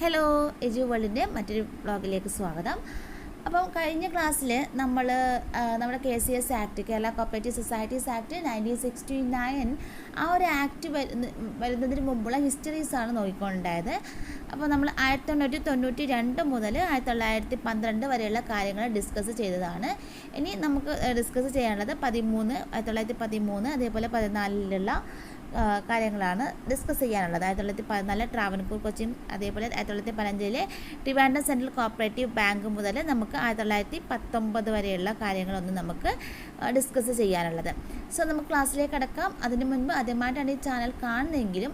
Hello എജു വേൾഡിൻ്റെ മറ്റൊരു വ്ളോഗിലേക്ക് സ്വാഗതം. അപ്പം കഴിഞ്ഞ ക്ലാസ്സിൽ നമ്മുടെ KCS act, Kerala cooperative societies act 1969, ആ ഒരു ആക്ട് വരുന്നതിന് മുമ്പുള്ള ഹിസ്റ്ററീസാണ് നോക്കിക്കൊണ്ടുണ്ടായത്. അപ്പോൾ നമ്മൾ 1992 മുതൽ 1912 വരെയുള്ള കാര്യങ്ങൾ ഡിസ്കസ് ചെയ്തതാണ്. ഇനി നമുക്ക് ഡിസ്കസ് ചെയ്യാനുള്ളത് 1913 അതേപോലെ 14 കാര്യങ്ങളാണ് ഡിസ്കസ് ചെയ്യാനുള്ളത്. 1914 ട്രാവൻകൂർ കൊച്ചിൻ, അതേപോലെ 1915 ട്രിവാൻഡ്രം സെൻട്രൽ കോപ്പറേറ്റീവ് ബാങ്ക് മുതൽ നമുക്ക് 1919 വരെയുള്ള കാര്യങ്ങളൊന്നും നമുക്ക് ഡിസ്കസ് ചെയ്യാനുള്ളത്. സോ നമുക്ക് ക്ലാസ്സിലേക്ക് കടക്കാം. അതിന് മുൻപ് ആദ്യമായിട്ടാണ് ഈ ചാനൽ കാണുന്നതെങ്കിലും,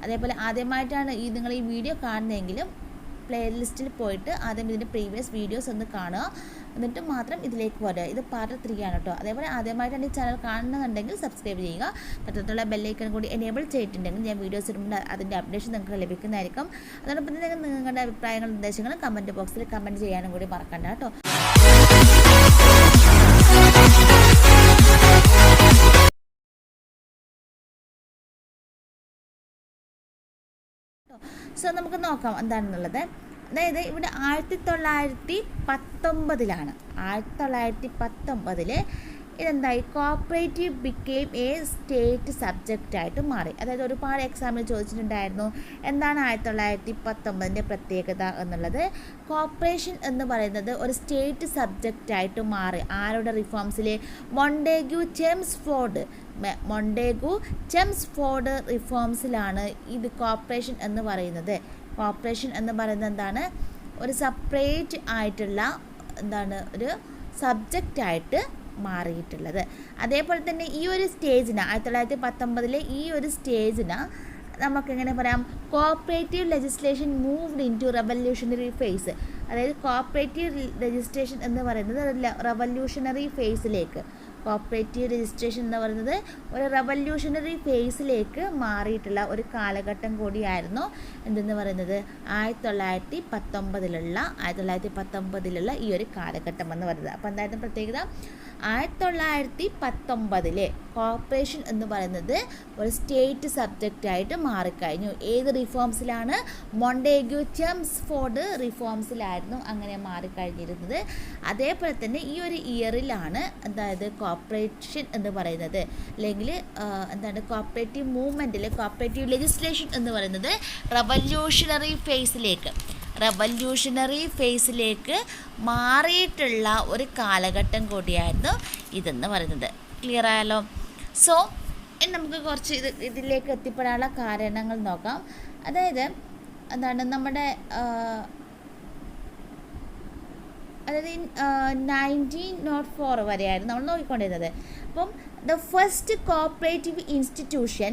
അതേപോലെ ആദ്യമായിട്ടാണ് നിങ്ങൾ ഈ വീഡിയോ കാണുന്നതെങ്കിലും പ്ലേലിസ്റ്റിൽ പോയിട്ട് ആദ്യം ഇതിൻ്റെ പ്രീവിയസ് വീഡിയോസ് ഒന്ന് കാണുക, എന്നിട്ട് മാത്രം ഇതിലേക്ക് വരിക. ഇത് പാർട്ട് 3 ആണ് കേട്ടോ. അതേപോലെ ആദ്യമായിട്ടാണ് ഈ ചാനൽ കാണുന്നുണ്ടെങ്കിൽ സബ്സ്ക്രൈബ് ചെയ്യുക. തൊട്ടടുത്തുള്ള ബെല്ലൈക്കൺ കൂടി എനേബിൾ ചെയ്തിട്ടുണ്ടെങ്കിൽ ഞാൻ വീഡിയോസ് ഇടുമ്പോൾ അതിൻ്റെ അപ്ഡേഷൻ നിങ്ങൾക്ക് ലഭിക്കുന്നതായിരിക്കും. അതോടൊപ്പം തന്നെ നിങ്ങളുടെ അഭിപ്രായങ്ങളും നിർദ്ദേശങ്ങളും കമൻറ്റ് ബോക്സിൽ കമൻറ്റ് ചെയ്യാനും കൂടി മറക്കണ്ട കേട്ടോ. സോ നമുക്ക് നോക്കാം എന്താണെന്നുള്ളത്. അതായത് ഇവിടെ 1919 1919 ഇതെന്തായി, കോപ്പറേറ്റീവ് ബിക്കെയിം എ സ്റ്റേറ്റ് സബ്ജക്റ്റായിട്ട് മാറി. അതായത് ഒരുപാട് എക്സാമിൽ ചോദിച്ചിട്ടുണ്ടായിരുന്നു എന്താണ് 1919 പ്രത്യേകത എന്നുള്ളത്. കോപ്പറേഷൻ എന്ന് പറയുന്നത് ഒരു സ്റ്റേറ്റ് സബ്ജക്റ്റായിട്ട് മാറി. ആരുടെ റിഫോംസിൽ? മൊണ്ടേഗ്യൂ ചെംസ്ഫോർഡ് റിഫോംസിലാണ് ഇത് കോപ്പറേഷൻ എന്ന് പറയുന്നത്. കോപ്പറേഷൻ എന്ന് പറയുന്നത് എന്താണ്? ഒരു സെപ്പറേറ്റ് ആയിട്ടുള്ള ഒരു സബ്ജക്റ്റായിട്ട് മാറിയിട്ടുള്ളത്. അതേപോലെ തന്നെ ഈ ഒരു സ്റ്റേജിന് 1919 ഈ ഒരു സ്റ്റേജിന് നമുക്കെങ്ങനെ പറയാം, cooperative legislation moved into revolutionary phase. അതായത് കോപ്പറേറ്റീവ് ലെജിസ്ലേഷൻ എന്ന് പറയുന്നത് റെവല്യൂഷണറി ഫേസിലേക്ക്, കോപ്പറേറ്റീവ് രജിസ്ട്രേഷൻ എന്ന് പറയുന്നത് ഒരു റെവല്യൂഷണറി ഫേസിലേക്ക് മാറിയിട്ടുള്ള ഒരു കാലഘട്ടം കൂടിയായിരുന്നു എന്തെന്ന് പറയുന്നത് 1919 ഈ ഒരു കാലഘട്ടം എന്ന് പറയുന്നത്. അപ്പോൾ എന്തായിരുന്നു പ്രത്യേകത? 1919 കോപ്പറേഷൻ എന്ന് പറയുന്നത് ഒരു സ്റ്റേറ്റ് സബ്ജക്റ്റായിട്ട് മാറിക്കഴിഞ്ഞു. ഏത് റിഫോംസിലാണ്? മൊണ്ടേഗ്യൂ ചെംസ്ഫോർഡ് റിഫോംസിലായിരുന്നു അങ്ങനെ മാറിക്കഴിഞ്ഞിരുന്നത്. അതേപോലെ തന്നെ ഈ ഒരു ഇയറിലാണ് കോപ്പറേഷൻ എന്ന് പറയുന്നത്, അല്ലെങ്കിൽ കോപ്പറേറ്റീവ് മൂവ്മെൻറ്റിൽ കോപ്പറേറ്റീവ് ലെജിസ്ലേഷൻ എന്ന് പറയുന്നത് റെവല്യൂഷണറി ഫേസിലേക്ക് മാറിയിട്ടുള്ള ഒരു കാലഘട്ടം കൂടിയായിരുന്നു ഇതെന്ന് പറയുന്നത്. ക്ലിയർ ആയാലോ? സോ നമുക്ക് കുറച്ച് ഇതിലേക്ക് എത്തിപ്പെടാനുള്ള കാരണങ്ങൾ നോക്കാം. അതായത് നമ്മുടെ 1904 വരെയായിരുന്നു നമ്മൾ നോക്കിക്കൊണ്ടിരുന്നത്. അപ്പം the first cooperative institution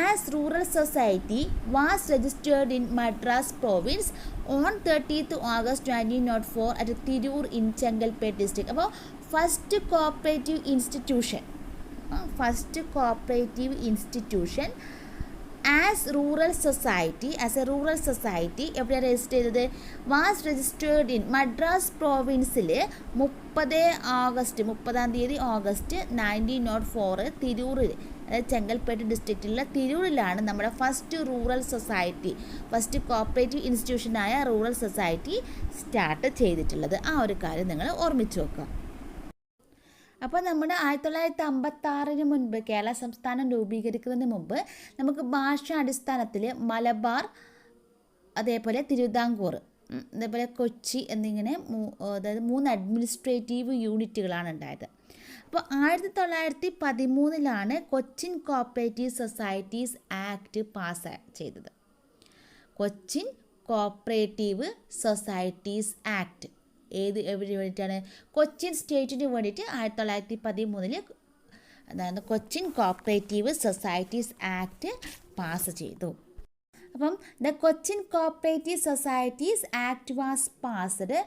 as rural society was registered in Madras province on 30th August 1904 at Tirur in Chengalpattu district. അപ്പോൾ first cooperative institution as a rural society എവിടെയാണ് രജിസ്റ്റർ ചെയ്തത്? വാസ് രജിസ്റ്റേർഡ് ഇൻ മദ്രാസ് പ്രോവിൻസിൽ 30th August 1904 തിരൂരിൽ, അതായത് ചെങ്കൽപ്പേട്ട് ഡിസ്ട്രിക്റ്റിലുള്ള തിരൂരിലാണ് നമ്മുടെ ഫസ്റ്റ് കോപ്പറേറ്റീവ് ഇൻസ്റ്റിറ്റ്യൂഷനായ റൂറൽ സൊസൈറ്റി സ്റ്റാർട്ട് ചെയ്തിട്ടുള്ളത്. ആ ഒരു കാര്യം നിങ്ങൾ ഓർമ്മിച്ച് വെക്കുക. അപ്പോൾ നമ്മുടെ 1956 മുൻപ് കേരള സംസ്ഥാനം രൂപീകരിക്കുന്നതിന് മുമ്പ് നമുക്ക് ഭാഷാടിസ്ഥാനത്തിൽ മലബാർ, അതേപോലെ തിരുവിതാംകൂർ, അതേപോലെ കൊച്ചി എന്നിങ്ങനെ 3 അഡ്മിനിസ്ട്രേറ്റീവ് യൂണിറ്റുകളാണ് ഉണ്ടായത്. അപ്പോൾ 1913 Cochin cooperative societies act pass ചെയ്തത്. കൊച്ചിൻ കോപ്പറേറ്റീവ് സൊസൈറ്റീസ് ആക്ട് എവിടെ വേണ്ടിയിട്ടാണ്? കൊച്ചിൻ സ്റ്റേറ്റിന് വേണ്ടിയിട്ട് 1913 Cochin cooperative societies act pass ചെയ്തു. അപ്പം the Cochin cooperative societies act was passed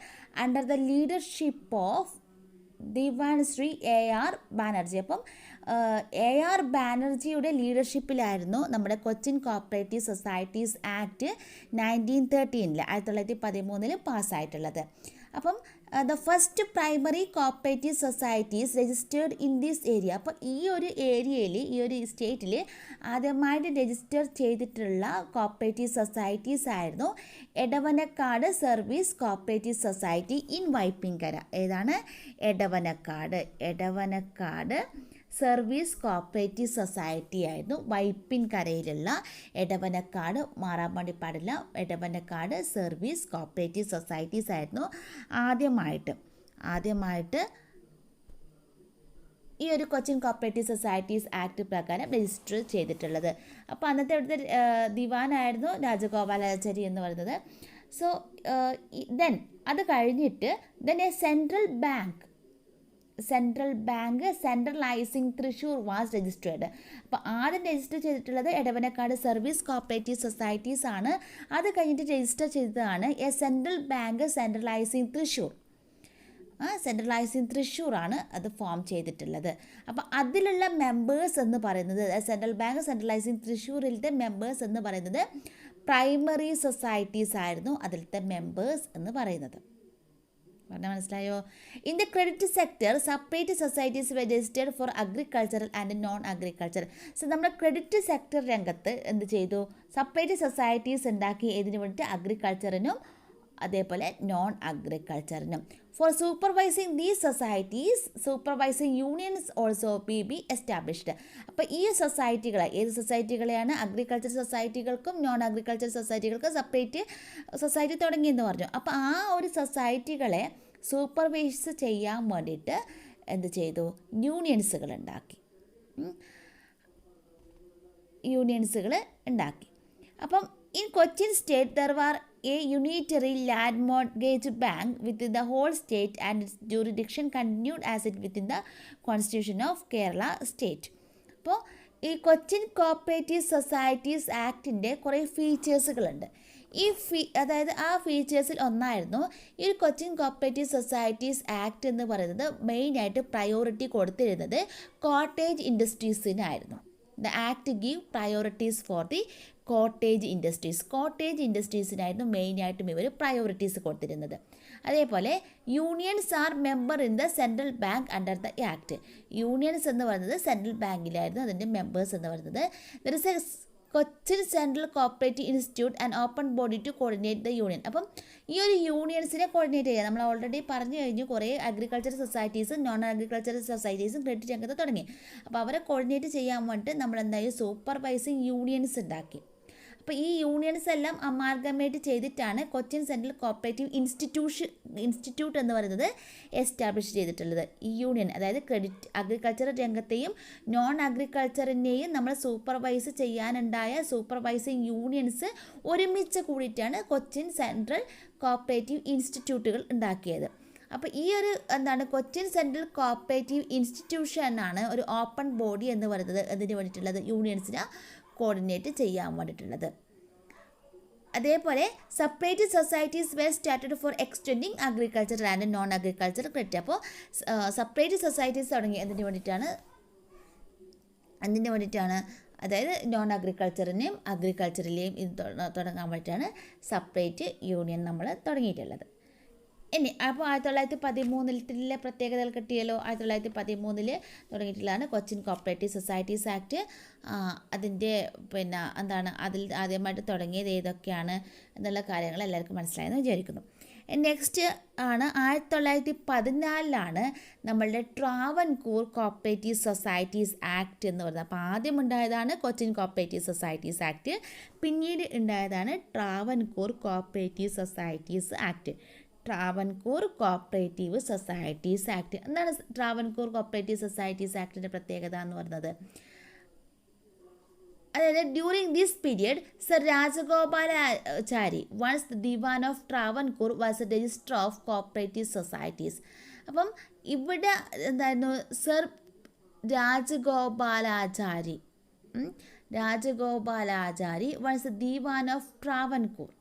under the leadership of Diwan Shri AR Banerjee. അപ്പം AR ബാനർജിയുടെ ലീഡർഷിപ്പിലായിരുന്നു നമ്മുടെ കൊച്ചിൻ കോപ്പറേറ്റീവ് സൊസൈറ്റീസ് ആക്ട് 1913 പാസ്സായിട്ടുള്ളത്. അപ്പം the first primary cooperative societies registered in this area. അപ്പോൾ ഈ ഒരു ഏരിയയിൽ, ഈ ഒരു സ്റ്റേറ്റിൽ ആദ്യമായിട്ട് രജിസ്റ്റർ ചെയ്തിട്ടുള്ള കോപ്പറേറ്റീവ് സൊസൈറ്റീസ് ആയിരുന്നു Edavanakkad service cooperative society in Vypinkara. ഏതാണ്? എടവനക്കാട് സർവീസ് കോപ്പറേറ്റീവ് സൊസൈറ്റി ആയിരുന്നു വൈപ്പിൻകരയിലുള്ള എടവനക്കാട്. മാറാൻ വേണ്ടി പാടില്ല. എടവനക്കാട് സർവീസ് കോപ്പറേറ്റീവ് സൊസൈറ്റീസ് ആയിരുന്നു ആദ്യമായിട്ട് ഈ ഒരു കൊച്ചിൻ കോപ്പറേറ്റീവ് സൊസൈറ്റീസ് ആക്ട് പ്രകാരം രജിസ്റ്റർ ചെയ്തിട്ടുള്ളത്. അപ്പോൾ അന്നത്തെ അവിടുത്തെ ദിവാനായിരുന്നു രാജഗോപാലാചാരി എന്ന് പറയുന്നത്. സോ അത് കഴിഞ്ഞിട്ട് a central bank centralising Thrissur was registered. അപ്പോൾ ആദ്യം രജിസ്റ്റർ ചെയ്തിട്ടുള്ളത് എടവനക്കാട് സർവീസ് കോപ്പറേറ്റീവ് സൊസൈറ്റീസ് ആണ്. അത് കഴിഞ്ഞിട്ട് രജിസ്റ്റർ ചെയ്തതാണ് സെൻട്രൽ ബാങ്ക് സെൻട്രലൈസിംഗ് തൃശ്ശൂർ ആണ് അത് ഫോം ചെയ്തിട്ടുള്ളത്. അപ്പോൾ അതിലുള്ള മെമ്പേഴ്സ് എന്ന് പറയുന്നത്, സെൻട്രൽ ബാങ്ക് സെൻട്രലൈസിംഗ് തൃശ്ശൂരിലത്തെ മെമ്പേഴ്സ് എന്ന് പറയുന്നത് പ്രൈമറി സൊസൈറ്റീസ് ആയിരുന്നു അതിലത്തെ മെമ്പേഴ്സ് എന്ന് പറയുന്നത്. പറഞ്ഞാൽ മനസ്സിലായോ? In the credit sector separate societies registered for agricultural and non agriculture. So നമ്മുടെ ക്രെഡിറ്റ് സെക്ടർ രംഗത്ത് എന്ത് ചെയ്തു? സെപ്പറേറ്റ് സൊസൈറ്റീസ് ഉണ്ടാക്കി. ഇതിനു വേണ്ടിയിട്ട് അഗ്രികൾച്ചറിനും അതേപോലെ നോൺ അഗ്രികൾച്ചറിനും. For supervising these societies supervising unions also be established. അപ്പോൾ ഈ സൊസൈറ്റികളെ, ഏത് സൊസൈറ്റികളെയാണ്? അഗ്രികൾച്ചർ സൊസൈറ്റികൾക്കും നോൺ അഗ്രികൾച്ചർ സൊസൈറ്റികൾക്കും സെപ്പറേറ്റ് സൊസൈറ്റി തുടങ്ങിയെന്ന് പറഞ്ഞു. അപ്പോൾ ആ ഒരു സൊസൈറ്റികളെ സൂപ്പർവൈസ് ചെയ്യാൻ വേണ്ടിയിട്ട് എന്ത് ചെയ്തു? യൂണിയൻസുകൾ ഉണ്ടാക്കി. അപ്പം in Cochin state there were a unitary land mortgage bank within the whole state and its jurisdiction continued as it within the constitution of Kerala state. അപ്പോൾ ഈ കൊച്ചിൻ കോപ്പറേറ്റീവ് സൊസൈറ്റീസ് ആക്ടിൻ്റെ കുറേ ഫീച്ചേഴ്സുകളുണ്ട്. അതായത് ആ ഫീച്ചേഴ്സിൽ ഒന്നായിരുന്നു ഈ ഒരു കൊച്ചിൻ കോപ്പറേറ്റീവ് സൊസൈറ്റീസ് ആക്ട് എന്ന് പറയുന്നത് മെയിനായിട്ട് പ്രയോറിറ്റി കൊടുത്തിരുന്നത് കോട്ടേജ് ഇൻഡസ്ട്രീസിനായിരുന്നു. The act give priorities for the cottage ഇൻഡസ്ട്രീസിനായിരുന്നു മെയിനായിട്ടും ഇവർ പ്രയോറിറ്റീസ് കൊടുത്തിരുന്നത്. അതേപോലെ unions are member in the central bank under the act. Unions എന്ന് പറയുന്നത് സെൻട്രൽ ബാങ്കിലായിരുന്നു അതിൻ്റെ മെമ്പേഴ്സ് എന്ന് പറയുന്നത്. There is a Cochin central cooperative institute and open body to coordinate the union. അപ്പം ഈ ഒരു യൂണിയൻസിനെ കോർഡിനേറ്റ് ചെയ്യുക. നമ്മൾ ഓൾറെഡി പറഞ്ഞു കഴിഞ്ഞു, കുറേ അഗ്രികൾച്ചർ സൊസൈറ്റീസും നോൺ അഗ്രികൾച്ചർ സൊസൈറ്റീസും ക്രെഡിറ്റ് രംഗത്ത് തുടങ്ങി. അപ്പോൾ അവരെ കോർഡിനേറ്റ് ചെയ്യാൻ വേണ്ടിയിട്ട് നമ്മൾ എന്തായാലും സൂപ്പർവൈസിങ് യൂണിയൻസ് ഉണ്ടാക്കി. അപ്പോൾ ഈ യൂണിയൻസ് എല്ലാം അമാൽഗമേറ്റ് ചെയ്തിട്ടാണ് കൊച്ചിൻ സെൻട്രൽ കോപ്പറേറ്റീവ് ഇൻസ്റ്റിറ്റ്യൂട്ട് എന്ന് പറയുന്നത് എസ്റ്റാബ്ലിഷ് ചെയ്തിട്ടുള്ളത്. ഈ യൂണിയൻ, അതായത് ക്രെഡിറ്റ് അഗ്രികൾച്ചർ രംഗത്തെയും നോൺ അഗ്രികൾച്ചറിനെയും നമ്മൾ സൂപ്പർവൈസ് ചെയ്യാനുണ്ടായ സൂപ്പർവൈസിങ് യൂണിയൻസ് ഒരുമിച്ച് കൂടിയിട്ടാണ് കൊച്ചിൻ സെൻട്രൽ കോപ്പറേറ്റീവ് ഇൻസ്റ്റിറ്റ്യൂട്ടുകൾ ഉണ്ടാക്കിയത്. അപ്പോൾ ഈ ഒരു കൊച്ചിൻ സെൻട്രൽ കോപ്പറേറ്റീവ് ഇൻസ്റ്റിറ്റ്യൂഷനാണ് ഒരു ഓപ്പൺ ബോഡി എന്ന് പറയുന്നത്. അതിന് വേണ്ടിയിട്ടുള്ളത് യൂണിയൻസിനെ കോർഡിനേറ്റ് ചെയ്യാൻ വേണ്ടിയിട്ടുള്ളത്. അതേപോലെ separate societies were started for extending agriculture and non agriculture credit. അപ്പോൾ സെപ്പറേറ്റ് സൊസൈറ്റീസ് തുടങ്ങി എന്തിനു വേണ്ടിയിട്ടാണ് അതായത് നോൺ അഗ്രികൾച്ചറിനെയും അഗ്രികൾച്ചറിലെയും ഇത് തുടങ്ങാൻ വേണ്ടിയിട്ടാണ് സെപ്പറേറ്റ് യൂണിയൻ നമ്മൾ തുടങ്ങിയിട്ടുള്ളത്. ഇനി അപ്പോൾ 1913 പ്രത്യേകതകൾ കിട്ടിയല്ലോ. 1913 തുടങ്ങിയിട്ടുള്ളതാണ് കൊച്ചിൻ കോപ്പറേറ്റീവ് സൊസൈറ്റീസ് ആക്ട്. അതിൻ്റെ അതിൽ ആദ്യമായിട്ട് തുടങ്ങിയത് ഏതൊക്കെയാണ് എന്നുള്ള കാര്യങ്ങൾ എല്ലാവർക്കും മനസ്സിലായെന്ന് വിചാരിക്കുന്നു. നെക്സ്റ്റ് ആണ് 1914 നമ്മളുടെ ട്രാവൻകൂർ കോപ്പറേറ്റീവ് സൊസൈറ്റീസ് ആക്ട് എന്ന് പറയുന്നത്. അപ്പോൾ ആദ്യം ഉണ്ടായതാണ് കൊച്ചിൻ കോപ്പറേറ്റീവ് സൊസൈറ്റീസ് ആക്ട്, പിന്നീട് ഉണ്ടായതാണ് Travancore cooperative societies act. Travancore cooperative societies act. എന്താണ് ട്രാവൻകൂർ കോപ്പറേറ്റീവ് സൊസൈറ്റീസ് ആക്ടിൻ്റെ പ്രത്യേകത എന്ന് പറയുന്നത്? അതായത് during this period sir Rajagopalachari once the Diwan of Travancore was a register of cooperative societies. അപ്പം ഇവിടെ എന്തായിരുന്നു? Sir Rajagopalachari once Diwan of Travancore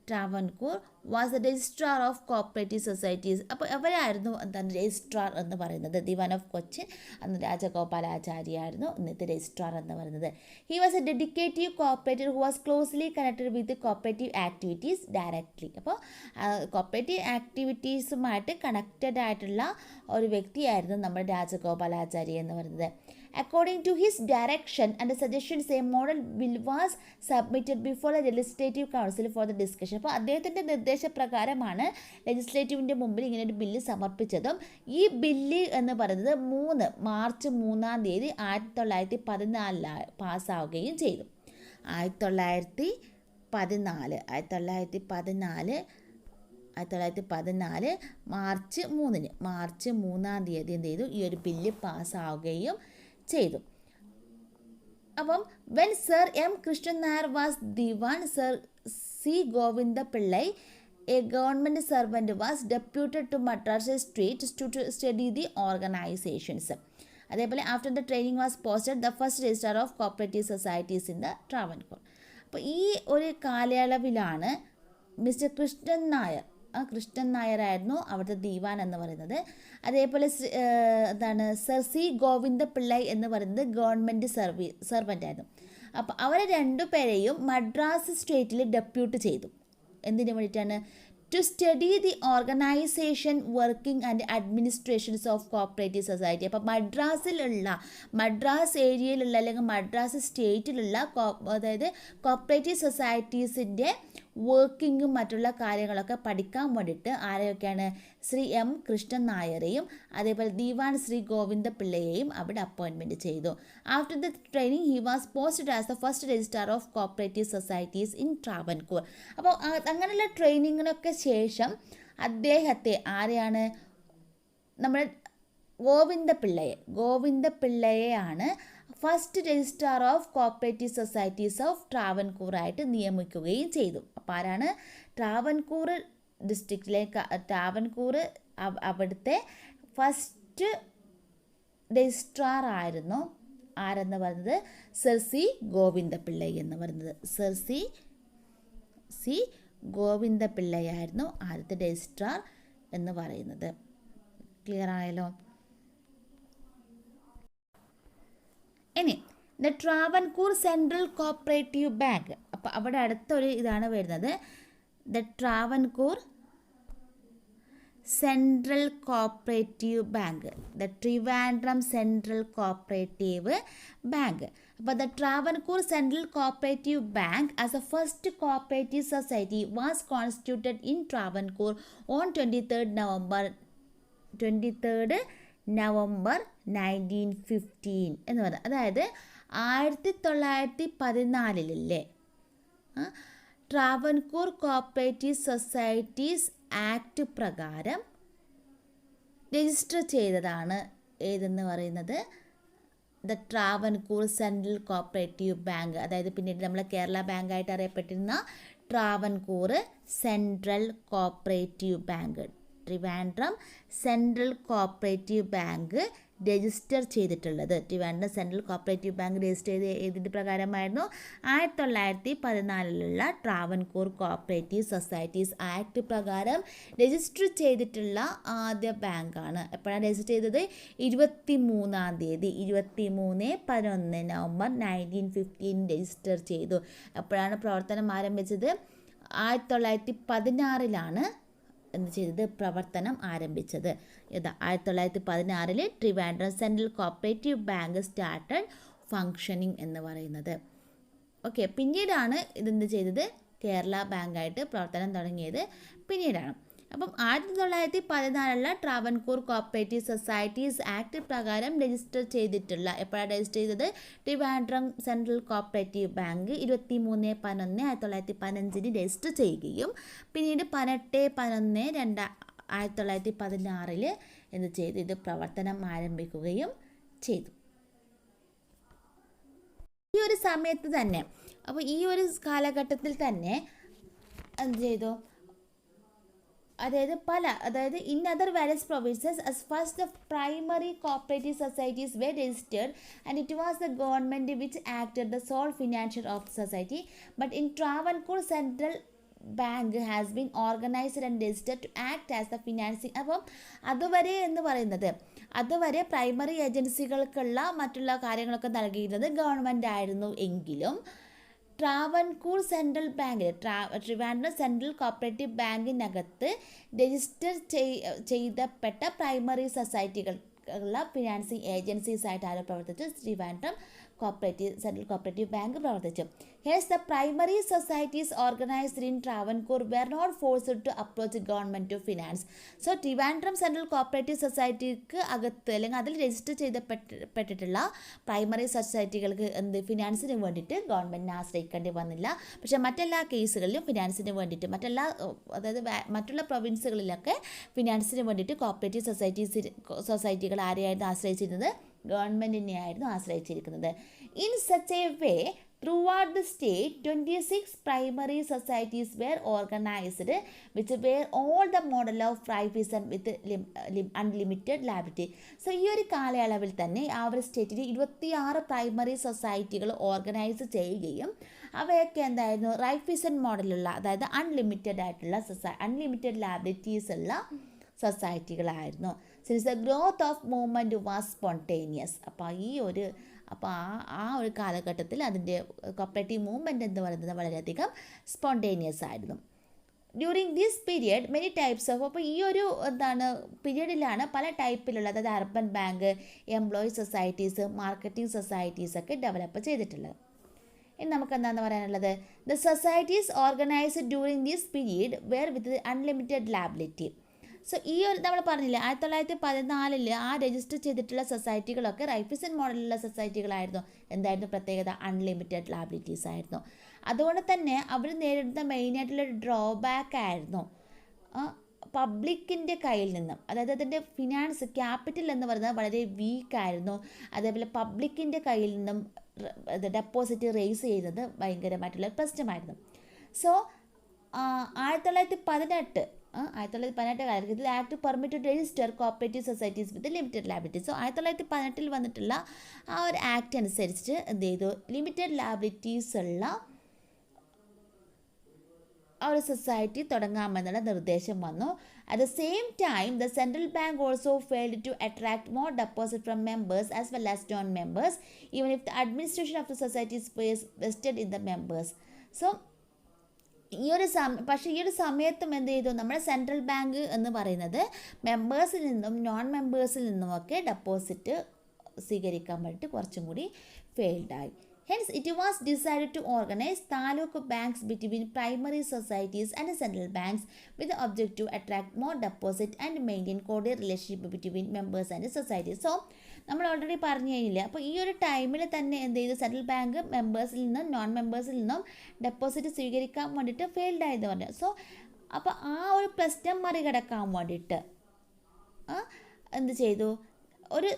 Travancore was the registrar of cooperative societies. അപ്പോൾ അവരായിരുന്നു എന്താണ് രജിസ്ട്രാർ എന്ന് പറയുന്നത്. ദിവാൻ ഓഫ് കൊച്ചിൻ അന്ന് രാജഗോപാലാചാര്യായിരുന്നു ഇന്നത്തെ രജിസ്ട്രാർ എന്ന് പറയുന്നത്. He was A ഡെഡിക്കേറ്റീവ് cooperator who was closely connected with cooperative activities directly. അപ്പോൾ കോപ്പറേറ്റീവ് ആക്ടിവിറ്റീസുമായിട്ട് കണക്റ്റഡ് ആയിട്ടുള്ള ഒരു വ്യക്തിയായിരുന്നു നമ്മുടെ രാജഗോപാലാചാര്യ എന്ന് പറയുന്നത്. According to his direction and the suggestions, a model bill was submitted before the legislative council for the discussion. അപ്പോൾ അദ്ദേഹത്തിൻ്റെ നിർദ്ദേശപ്രകാരമാണ് ലെജിസ്ലേറ്റീവിൻ്റെ മുമ്പിൽ ഇങ്ങനെ ഒരു ബില്ല് സമർപ്പിച്ചതും. ഈ ബില്ല് എന്ന് പറയുന്നത് മാർച്ച് 3 1914 പാസ്സാവുകയും ചെയ്തു. 1914 മാർച്ച് 3 എന്ത് ചെയ്തു, ഈ ഒരു ബില്ല് പാസ്സാവുകയും ചെയ്തു. അപ്പം when sir M Krishnan Nair was Dewan, sir C Govinda Pillai a government servant was deputed to Madras state to study the organisations. അതേപോലെ after the training was posted the first registrar of cooperative societies in the Travancore. അപ്പോൾ ഈ ഒരു കാലയളവിലാണ് mister Krishnan നായരായിരുന്നു അവിടുത്തെ ദീവാൻ എന്ന് പറയുന്നത്. അതേപോലെ sir C Govinda Pillai എന്ന് പറയുന്നത് ഗവൺമെൻറ് സർവൻ്റ് ആയിരുന്നു. അപ്പോൾ അവരെ രണ്ടുപേരെയും മദ്രാസ് സ്റ്റേറ്റിൽ ഡെപ്യൂട്ട് ചെയ്തു. എന്തിനു വേണ്ടിയിട്ടാണ്? To study the organisation working and administrations of cooperative society. അപ്പോൾ മദ്രാസ് ഏരിയയിലുള്ള അല്ലെങ്കിൽ മദ്രാസ് സ്റ്റേറ്റിലുള്ള അതായത് കോപ്പറേറ്റീവ് സൊസൈറ്റീസിൻ്റെ വർക്കിങ്ങും മറ്റുള്ള കാര്യങ്ങളൊക്കെ പഠിക്കാൻ വേണ്ടിയിട്ട് ആരെയൊക്കെയാണ്? ശ്രീ എം കൃഷ്ണൻ നായരെയും അതേപോലെ ദിവാൻ ശ്രീ ഗോവിന്ദ പിള്ളയെയും അവിടെ അപ്പോയിൻമെൻറ്റ് ചെയ്തു. After the training he was posted as the first registrar of cooperative societies in Travancore. അപ്പോൾ അങ്ങനെയുള്ള ട്രെയിനിങ്ങിനൊക്കെ ശേഷം അദ്ദേഹത്തെ ആരെയാണ്? നമ്മുടെ ഗോവിന്ദ പിള്ളയെയാണ് first registrar of cooperative societies of ട്രാവൻകൂറായിട്ട് നിയമിക്കുകയും ചെയ്തു. അപ്പോൾ ആരാണ്? ട്രാവൻകൂർ അവിടുത്തെ ഫസ്റ്റ് രജിസ്ട്രാർ ആയിരുന്നു ആരെന്ന് പറയുന്നത്? സർ സി ഗോവിന്ദ പിള്ളൈ എന്ന് പറയുന്നത്. സർ സി ഗോവിന്ദ പിള്ളയായിരുന്നു ആദ്യത്തെ രജിസ്ട്രാർ എന്ന് പറയുന്നത്. ക്ലിയർ ആയല്ലോ? ഇനി the Travancore central cooperative bank. അപ്പോൾ അവിടെ അടുത്തൊരു ഇതാണ് വരുന്നത്. The Travancore central cooperative bank, the Trivandrum central cooperative bank. അപ്പോൾ the Travancore central cooperative bank as a first cooperative society was constituted in Travancore on 23rd November 1915 എന്ന് പറയുന്നത്. അതായത് 1914 ട്രാവൻകൂർ കോപ്പറേറ്റീവ് സൊസൈറ്റീസ് ആക്ട് പ്രകാരം രജിസ്റ്റർ ചെയ്തതാണ് ഏതെന്ന് പറയുന്നത്? The Travancore central cooperative bank. അതായത് പിന്നീട് നമ്മൾ കേരള ബാങ്കായിട്ട് അറിയപ്പെട്ടിരുന്ന Travancore central cooperative bank, Trivandrum central cooperative bank register ചെയ്തിട്ടുള്ളത്. Trivandrum central cooperative bank register ചെയ്ത് ഏതിൻ്റെ പ്രകാരമായിരുന്നു? 1914 ട്രാവൻകൂർ കോപ്പറേറ്റീവ് സൊസൈറ്റീസ് ആക്ട് പ്രകാരം രജിസ്റ്റർ ചെയ്തിട്ടുള്ള ആദ്യ ബാങ്കാണ്. എപ്പോഴാണ് രജിസ്റ്റർ ചെയ്തത്? 23 November 1915 രജിസ്റ്റർ ചെയ്തു. എപ്പോഴാണ് പ്രവർത്തനം ആരംഭിച്ചത്? 1916 എന്ത് ചെയ്തത്? പ്രവർത്തനം ആരംഭിച്ചത്. 1916 Trivandrum central cooperative bank started functioning എന്ന് പറയുന്നത്. ഓക്കെ, പിന്നീടാണ് ഇതെന്ത് ചെയ്തത്? കേരള ബാങ്കായിട്ട് പ്രവർത്തനം തുടങ്ങിയത് പിന്നീടാണ്. അപ്പം 1914 ട്രാവൻകൂർ കോപ്പറേറ്റീവ് സൊസൈറ്റീസ് ആക്ട് പ്രകാരം രജിസ്റ്റർ ചെയ്തിട്ടുള്ള, എപ്പോഴാണ് രജിസ്റ്റർ ചെയ്തത്? Trivandrum central cooperative bank 23/11/1915 register ചെയ്യുകയും പിന്നീട് 18/11/1916 എന്ത് ചെയ്തു? ഇത് പ്രവർത്തനം ആരംഭിക്കുകയും ചെയ്തു. ഈ ഒരു സമയത്ത് തന്നെ, അപ്പോൾ ഈ ഒരു കാലഘട്ടത്തിൽ തന്നെ എന്ത് ചെയ്തു? അതായത് in other various provinces as first the primary cooperative societies were registered and it was the government which acted the sole financier of the society, but in Travancore central bank has been organised and registered to act as the financing. അപ്പം അതുവരെ എന്ന് പറയുന്നത് അതുവരെ primary ഏജൻസികൾക്കുള്ള മറ്റുള്ള കാര്യങ്ങളൊക്കെ നൽകിയിരുന്നത് government ആയിരുന്നു എങ്കിലും ട്രാവൻകൂർ സെൻട്രൽ ബാങ്കിൽ ട്രിവാൻഡ്രം സെൻട്രൽ കോപ്പറേറ്റീവ് ബാങ്കിനകത്ത് രജിസ്റ്റർ ചെയ്തപ്പെട്ട പ്രൈമറി സൊസൈറ്റികൾ ഉള്ള ഫിനാൻസിങ് ഏജൻസീസ് ആയിട്ട് ആരോ പ്രവർത്തിച്ചു? ട്രിവാൻഡ്രം സെൻട്രൽ കോപ്പറേറ്റീവ് ബാങ്ക് പ്രവർത്തിച്ചു. Hence the primary societies organised in Travancore were not forced to approach government to finance. So Trivandrum central cooperative സൊസൈറ്റിക്ക് അകത്ത് അല്ലെങ്കിൽ അതിൽ രജിസ്റ്റർ ചെയ്തപ്പെട്ടിട്ടുള്ള പ്രൈമറി സൊസൈറ്റികൾക്ക് ഫിനാൻസിന് വേണ്ടിയിട്ട് ഗവൺമെൻറ്റിനെ ആശ്രയിക്കേണ്ടി വന്നില്ല. പക്ഷേ മറ്റെല്ലാ കേസുകളിലും ഫിനാൻസിന് വേണ്ടിയിട്ട് അതായത് മറ്റുള്ള പ്രൊവിൻസുകളിലൊക്കെ ഫിനാൻസിന് വേണ്ടിയിട്ട് കോപ്പറേറ്റീവ് സൊസൈറ്റികൾ ആരെയായിരുന്നു ആശ്രയിച്ചിരുന്നത്? ഗവൺമെൻറ്റിനെയായിരുന്നു ആശ്രയിച്ചിരിക്കുന്നത്. In such a way throughout the state 26 primary societies were organized which were all the model of privation with unlimited liability. So ഈ ഒരു കാലയളവിൽ തന്നെ ആ ഒരു സ്റ്റേറ്റിൽ 26 പ്രൈമറി സൊസൈറ്റികൾ ഓർഗനൈസ് ചെയ്യുകയും അവയൊക്കെ എന്തായിരുന്നു? റൈഫിസൺ മോഡലുള്ള, അതായത് അൺലിമിറ്റഡ് ആയിട്ടുള്ള അൺലിമിറ്റഡ് ലാബിലിറ്റീസ് ഉള്ള സൊസൈറ്റികളായിരുന്നു. Since the growth of movement was spontaneous. അപ്പോൾ ആ ഒരു കാലഘട്ടത്തിൽ അതിൻ്റെ കോപ്പറേറ്റീവ് മൂവ്മെൻറ്റ് എന്ന് പറയുന്നത് വളരെയധികം സ്പോണ്ടേനിയസ് ആയിരുന്നു. During this period many types of, അപ്പോൾ ഈ ഒരു പീരീഡിലാണ് പല ടൈപ്പിലുള്ള, അതായത് urban bank, employee societies, marketing societies ഒക്കെ ഡെവലപ്പ് ചെയ്തിട്ടുള്ളത്. ഇനി നമുക്ക് എന്താണെന്ന് പറയാനുള്ളത്? The societies organised during this period were with unlimited liability. So ഈ ഒരു നമ്മൾ പറഞ്ഞില്ലേ 1914 ആ രജിസ്റ്റർ ചെയ്തിട്ടുള്ള സൊസൈറ്റികളൊക്കെ റൈഫിസൺ മോഡലുള്ള സൊസൈറ്റികളായിരുന്നു. എന്തായിരുന്നു പ്രത്യേകത? അൺലിമിറ്റഡ് ലാബിലിറ്റീസ് ആയിരുന്നു. അതുകൊണ്ട് തന്നെ അവർ നേരിടുന്ന മെയിനായിട്ടുള്ളൊരു ഡ്രോബാക്ക് ആയിരുന്നു പബ്ലിക്കിൻ്റെ കയ്യിൽ നിന്നും, അതായത് അതിൻ്റെ ഫിനാൻസ് ക്യാപിറ്റൽ എന്ന് പറയുന്നത് വളരെ വീക്കായിരുന്നു. അതേപോലെ പബ്ലിക്കിൻ്റെ കയ്യിൽ നിന്നും ഡെപ്പോസിറ്റ് റേസ് ചെയ്യുന്നത് ഭയങ്കരമായിട്ടുള്ള പ്രശ്നമായിരുന്നു. സോ 1918 കാലഘട്ടത്തിൽ act permitted register cooperative societies with limited liabilities. So 1918 വന്നിട്ടുള്ള ആ ഒരു ആക്ട് അനുസരിച്ച് എന്ത് ചെയ്തു? ലിമിറ്റഡ് ലാബിലിറ്റീസ് ഉള്ള ആ ഒരു സൊസൈറ്റി തുടങ്ങാമെന്നുള്ള നിർദ്ദേശം വന്നു. At the same time the central bank also failed to attract more deposit from members as well as non members even if the administration of the societies vested in the members. So ഈ ഒരു സമയത്തും എന്ത് ചെയ്തു? നമ്മുടെ central bank എന്ന് പറയുന്നത് മെമ്പേഴ്സിൽ നിന്നും non മെമ്പേഴ്സിൽ നിന്നുമൊക്കെ ഡെപ്പോസിറ്റ് സ്വീകരിക്കാൻ വേണ്ടിയിട്ട് കുറച്ചും കൂടി ഫെയിൽഡായി. Hence, it was decided to organize taluk banks between primary societies and central banks with the object to attract more deposit and maintain cordial relationship between members and societies. So, നമ്മൾ already പറഞ്ഞു കഴിഞ്ഞില്ല. അപ്പോൾ ഈ ഒരു ടൈമിൽ തന്നെ എന്ത് ചെയ്തു? സെൻട്രൽ ബാങ്ക് മെമ്പേഴ്സിൽ നിന്നും നോൺ മെമ്പേഴ്സിൽ നിന്നും ഡെപ്പോസിറ്റ് സ്വീകരിക്കാൻ വേണ്ടിയിട്ട് ഫെയിൽഡ് ആയത് പറഞ്ഞു. സോ അപ്പോൾ ആ ഒരു പ്രശ്നം മറികടക്കാൻ വേണ്ടിയിട്ട് എന്ത് ചെയ്തു? ഒരു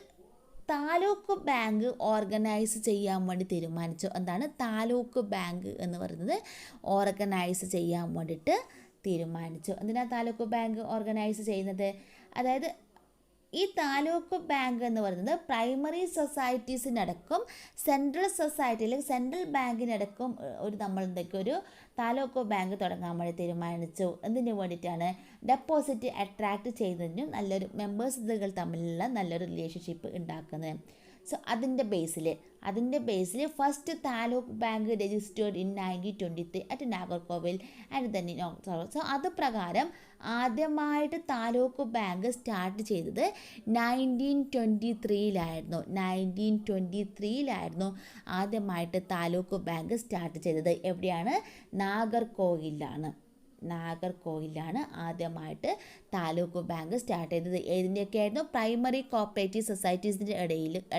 താലൂക്ക് ബാങ്ക് ഓർഗനൈസ് ചെയ്യാൻ വേണ്ടി തീരുമാനിച്ചു. എന്താണ് താലൂക്ക് ബാങ്ക് എന്ന് പറയുന്നത്? ഓർഗനൈസ് ചെയ്യാൻ വേണ്ടിയിട്ട് തീരുമാനിച്ചു. എന്തിനാണ് താലൂക്ക് ബാങ്ക് ഓർഗനൈസ് ചെയ്യുന്നത്? അതായത് ഈ താലൂക്ക് ബാങ്ക് എന്ന് പറയുന്നത് പ്രൈമറി സൊസൈറ്റീസിനടക്കം സെൻട്രൽ സൊസൈറ്റി അല്ലെങ്കിൽ സെൻട്രൽ ബാങ്കിനടക്കം ഒരു താലൂക്ക് ബാങ്ക് തുടങ്ങാൻ വേണ്ടി തീരുമാനിച്ചു. എന്തിനു വേണ്ടിയിട്ടാണ്? ഡെപ്പോസിറ്റ് അട്രാക്റ്റ് ചെയ്യുന്നതിനും നല്ലൊരു മെമ്പേഴ്സുകൾ തമ്മിലുള്ള നല്ലൊരു റിലേഷൻഷിപ്പ് ഉണ്ടാക്കുന്നത്. സോ അതിൻ്റെ ബേസിൽ first taluk bank registered in 1923 at Nagercoil and then in Oxford. So അത് പ്രകാരം ആദ്യമായിട്ട് താലൂക്ക് ബാങ്ക് സ്റ്റാർട്ട് ചെയ്തത് 1923 ആദ്യമായിട്ട് താലൂക്ക് ബാങ്ക് സ്റ്റാർട്ട് ചെയ്തത്. എവിടെയാണ്? നാഗർകോവിലാണ് ആദ്യമായിട്ട് താലൂക്ക് ബാങ്ക് സ്റ്റാർട്ട് ചെയ്തത്. ഏതിൻ്റെയൊക്കെ ആയിരുന്നു? പ്രൈമറി കോപ്പറേറ്റീവ് സൊസൈറ്റീസിൻ്റെ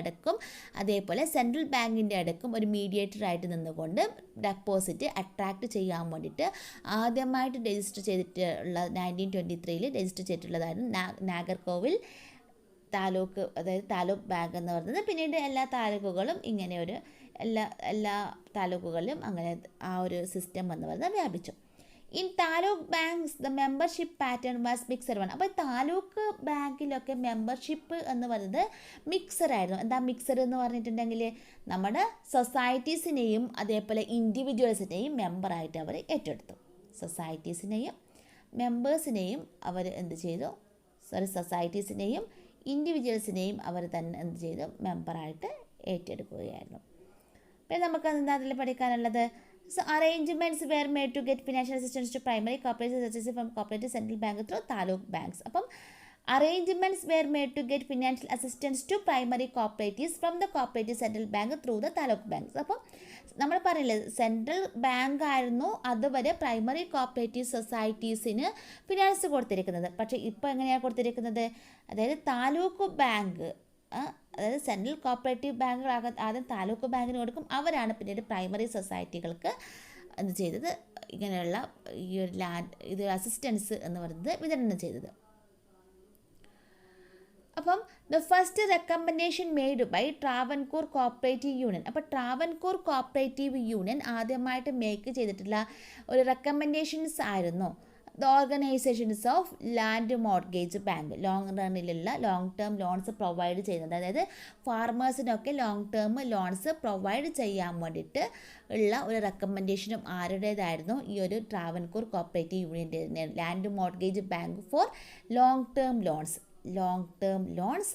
അടക്കം അതേപോലെ സെൻട്രൽ ബാങ്കിൻ്റെ അടക്കം ഒരു മീഡിയേറ്ററായിട്ട് നിന്നുകൊണ്ട് ഡെപ്പോസിറ്റ് അട്രാക്റ്റ് ചെയ്യാൻ വേണ്ടിയിട്ട് ആദ്യമായിട്ട് രജിസ്റ്റർ ചെയ്തിട്ടുള്ള 1923 രജിസ്റ്റർ ചെയ്തിട്ടുള്ളതായിരുന്നു നാഗർകോവിൽ താലൂക്ക്, അതായത് താലൂക്ക് ബാങ്ക് എന്ന് പറയുന്നത്. പിന്നീട് എല്ലാ താലൂക്കുകളും ഇങ്ങനെ എല്ലാ താലൂക്കുകളിലും അങ്ങനെ ആ ഒരു സിസ്റ്റം എന്ന് പറയുന്നത് വ്യാപിച്ചു. In taluk banks the membership pattern was mixed one. അപ്പോൾ താലൂക്ക് ബാങ്കിലൊക്കെ മെമ്പർഷിപ്പ് എന്ന് പറയുന്നത് മിക്സർ ആയിരുന്നു. എന്താ മിക്സർ എന്ന് പറഞ്ഞിട്ടുണ്ടെങ്കിൽ നമ്മുടെ സൊസൈറ്റീസിനെയും അതേപോലെ ഇൻഡിവിജ്വൽസിനെയും മെമ്പറായിട്ട് അവർ ഏറ്റെടുത്തു. സൊസൈറ്റീസിനെയും മെമ്പേഴ്സിനെയും അവർ എന്ത് ചെയ്തു, സൊസൈറ്റീസിനെയും ഇൻഡിവിജ്വൽസിനെയും അവർ തന്നെ എന്ത് ചെയ്തു, മെമ്പറായിട്ട് ഏറ്റെടുക്കുകയായിരുന്നു. പിന്നെ നമുക്ക് എന്താ അതിൽ പഠിക്കാനുള്ളത്? So arrangements were made to get financial assistance to primary cooperatives such as from cooperative central bank through taluk banks. അപ്പം arrangements were made to get financial assistance to primary cooperatives from the cooperative central bank through the taluk banks. അപ്പം നമ്മൾ പറയില്ലേ, central bank ആയിരുന്നു അതുവരെ primary cooperative സൊസൈറ്റീസിന് finance കൊടുത്തിരിക്കുന്നത്. പക്ഷേ ഇപ്പോൾ എങ്ങനെയാണ് കൊടുത്തിരിക്കുന്നത്? അതായത് താലൂക്ക് ബാങ്ക്, അതായത് സെൻട്രൽ കോപ്പറേറ്റീവ് ബാങ്കുകൾ ആദ്യം താലൂക്ക് ബാങ്കിന് കൊടുക്കും, അവരാണ് പിന്നീട് പ്രൈമറി സൊസൈറ്റികൾക്ക് എന്ത് ചെയ്തത്, ഇങ്ങനെയുള്ള ഈ ഒരു ഇത് അസിസ്റ്റൻസ് എന്ന് പറയുന്നത് വിതരണം ചെയ്തത്. അപ്പം the first recommendation made by Travancore cooperative union. അപ്പോൾ ട്രാവൻകൂർ കോപ്പറേറ്റീവ് യൂണിയൻ ആദ്യമായിട്ട് മേക്ക് ചെയ്തിട്ടുള്ള ഒരു റെക്കമെൻഡേഷൻസ് ആയിരുന്നു the organisations of land mortgage bank. Long റണ്ണിലുള്ള ലോങ് ടേം ലോൺസ് പ്രൊവൈഡ് ചെയ്യുന്നത്, അതായത് ഫാർമേഴ്സിനൊക്കെ ലോങ് ടേം ലോൺസ് പ്രൊവൈഡ് ചെയ്യാൻ വേണ്ടിയിട്ട് ഉള്ള ഒരു റെക്കമെൻഡേഷനും ആരുടേതായിരുന്നു? ഈ ഒരു ട്രാവൻകൂർ കോപ്പറേറ്റീവ് യൂണിയൻ്റെ land mortgage bank for long term loans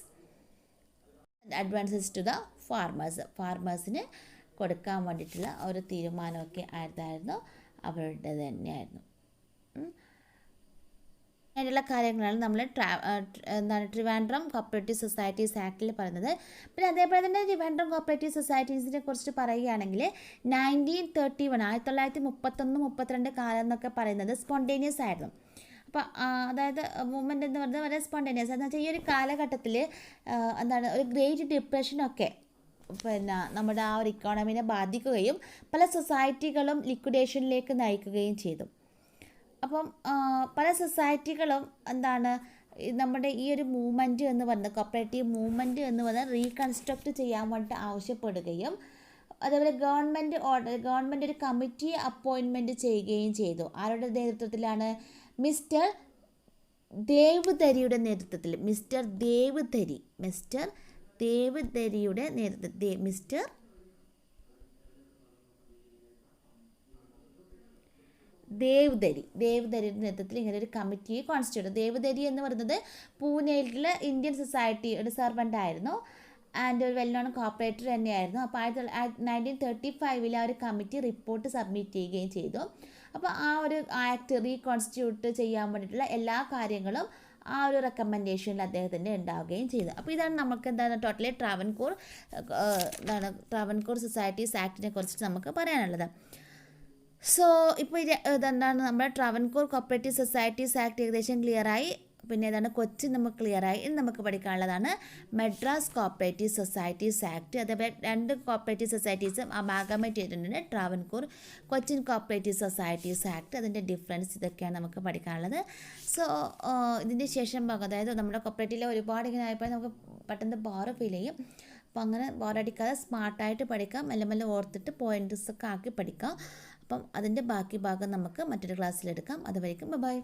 advances to the ഫാർമേഴ്സിന് കൊടുക്കാൻ വേണ്ടിയിട്ടുള്ള ഒരു തീരുമാനമൊക്കെ ആയിരുന്നു അവരുടെ തന്നെയായിരുന്നു. അതിനുള്ള കാര്യങ്ങളാണ് നമ്മൾ ട്രിവാൻഡ്രം കോപ്പറേറ്റീവ് സൊസൈറ്റീസ് ആക്ടിൽ പറയുന്നത്. പിന്നെ അതേപോലെ തന്നെ ട്രിവാൻഡ്രം കോപ്പറേറ്റീവ് സൊസൈറ്റീസിനെ കുറിച്ച് പറയുകയാണെങ്കിൽ 1931 1931-32 കാലം എന്നൊക്കെ പറയുന്നത് സ്പോണ്ടേനിയസ് ആയിരുന്നു. അപ്പോൾ അതായത് മൂവ്മെൻറ്റ് എന്ന് പറയുന്നത് വളരെ സ്പോണ്ടേനിയസ് എന്ന് വെച്ചാൽ ഈ ഒരു കാലഘട്ടത്തിൽ ഒരു ഗ്രേറ്റ് ഡിപ്രഷനൊക്കെ പിന്നെ നമ്മുടെ ആ ഒരു ഇക്കോണമിനെ ബാധിക്കുകയും പല സൊസൈറ്റികളും ലിക്വിഡേഷനിലേക്ക് നയിക്കുകയും ചെയ്തു. അപ്പം പല സൊസൈറ്റികളും നമ്മുടെ ഈ ഒരു മൂവ്മെൻറ്റ് എന്ന് പറയുന്നത്, കോപ്പറേറ്റീവ് മൂവ്മെൻറ്റ് എന്ന് പറയുന്നത് റീകൺസ്ട്രക്റ്റ് ചെയ്യാൻ വേണ്ടിയിട്ട് ആവശ്യപ്പെടുകയും അതേപോലെ ഗവൺമെൻറ് ഒരു കമ്മിറ്റി അപ്പോയിൻമെൻറ്റ് ചെയ്യുകയും ചെയ്തു. ആരുടെ നേതൃത്വത്തിലാണ്? മിസ്റ്റർ ദേവ്ധരിയുടെ നേതൃത്വത്തിൽ. മിസ്റ്റർ ദേവ്ധരിയുടെ നേതൃത്വത്തിൽ ദേവ്ധരിയുടെ നേതൃത്വത്തിൽ ഇങ്ങനെ ഒരു കമ്മിറ്റിയെ കോൺസ്റ്റിറ്റ്യൂട്ട്. ദേവ്ധരി എന്ന് പറയുന്നത് പൂനെയിലെ ഇന്ത്യൻ സൊസൈറ്റിയുടെ സെർവൻ്റ് ആയിരുന്നു ആൻഡ് ഒരു വെൽ നോൺ കോപ്പറേറ്റർ തന്നെയായിരുന്നു. അപ്പോൾ 1935 ആ ഒരു കമ്മിറ്റി റിപ്പോർട്ട് സബ്മിറ്റ് ചെയ്യുകയും ചെയ്തു. അപ്പോൾ ആ ഒരു ആക്ട് റീകോൺസ്റ്റിറ്റ്യൂട്ട് ചെയ്യാൻ വേണ്ടിയിട്ടുള്ള എല്ലാ കാര്യങ്ങളും ആ ഒരു റെക്കമെൻഡേഷനിൽ അദ്ദേഹത്തിൻ്റെ ഉണ്ടാവുകയും ചെയ്തു. അപ്പോൾ ഇതാണ് നമുക്ക് ടോട്ടലി ട്രാവൻകൂർ സൊസൈറ്റീസ് ആക്ടിനെ കുറിച്ചിട്ട് നമുക്ക് പറയാനുള്ളത്. സോ ഇപ്പോൾ നമ്മുടെ ട്രാവൻകൂർ കോപ്പറേറ്റീവ് സൊസൈറ്റീസ് ആക്ട് ഏകദേശം ക്ലിയറായി. പിന്നെ കൊച്ചി നമുക്ക് ക്ലിയറായി. ഇനി നമുക്ക് പഠിക്കാനുള്ളതാണ് മദ്രാസ് കോപ്പറേറ്റീവ് സൊസൈറ്റീസ് ആക്ട്. അതേപോലെ 2 കോപ്പറേറ്റീവ് സൊസൈറ്റീസും അമാഗമേറ്റ് ചെയ്തിട്ടുണ്ട്, Travancore Cochin cooperative societies act. അതിൻ്റെ ഡിഫറൻസ് ഇതൊക്കെയാണ് നമുക്ക് പഠിക്കാനുള്ളത്. സോ ഇതിൻ്റെ ശേഷം അതായത് നമ്മുടെ കോപ്പറേറ്റീവിലെ ഒരുപാട് ഇങ്ങനെ ആയപ്പോൾ നമുക്ക് പെട്ടെന്ന് ബോറ് ഫീൽ ചെയ്യും. അപ്പോൾ അങ്ങനെ ബോറടിക്കാതെ സ്മാർട്ടായിട്ട് പഠിക്കാം, മെല്ലെ ഓർത്തിട്ട് പോയിൻറ്റ്സൊക്കെ ആക്കി പഠിക്കാം. അപ്പം അതിൻ്റെ ബാക്കി ഭാഗം നമുക്ക് മറ്റൊരു ക്ലാസ്സിലെടുക്കാം. അതുവരേക്കും ബൈ.